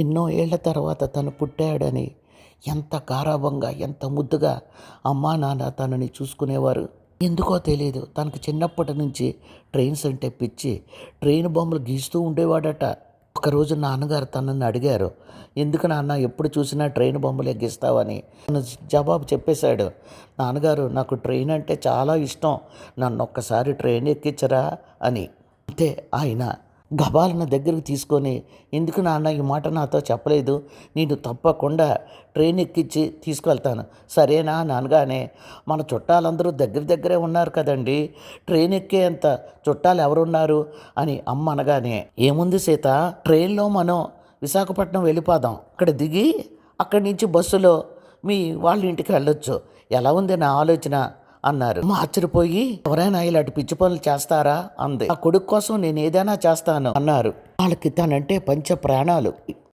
ఎన్నో ఏళ్ల తర్వాత తను పుట్టాడని ఎంత గారాబంగా, ఎంత ముద్దుగా అమ్మా నాన్న తనని చూసుకునేవారు. ఎందుకో తెలియదు, తనకు చిన్నప్పటి నుంచి ట్రైన్స్ అంటే పిచ్చి. ట్రైన్ బొమ్మలు గీస్తూ ఉండేవాడట. ఒకరోజు నాన్నగారు తనని అడిగారు, ఎందుకు నాన్న ఎప్పుడు చూసినా ట్రైన్ బొమ్మలే గీస్తావని. తను జవాబు చెప్పేశాడు, నాన్నగారు నాకు ట్రైన్ అంటే చాలా ఇష్టం, నన్ను ఒక్కసారి ట్రైన్ ఎక్కించరా అని. అంతే, ఆయన గబాలన దగ్గరికి తీసుకొని, ఎందుకు నాన్న ఈ మాట నాతో చెప్పలేదు, నేను తప్పకుండా ట్రైన్ ఎక్కించి తీసుకువెళ్తాను సరేనా అని అనగానే, మన చుట్టాలందరూ దగ్గరే ఉన్నారు కదండి, ట్రైన్ ఎక్కేంత చుట్టాలు ఎవరున్నారు అని అమ్మ అనగానే, ఏముంది సీత, ట్రైన్లో మనం విశాఖపట్నం వెళ్ళిపోదాం, అక్కడ దిగి అక్కడి నుంచి బస్సులో మీ వాళ్ళ ఇంటికి వెళ్ళొచ్చు, ఎలా ఉంది నా ఆలోచన అన్నారు. అమ్మ ఆశ్చర్యపోయి, ఎవరైనా ఇలాంటి పిచ్చి పనులు చేస్తారా అంది. ఆ కొడుకు కోసం నేను ఏదైనా చేస్తాను అన్నారు. వాళ్ళకి తనంటే పంచ ప్రాణాలు.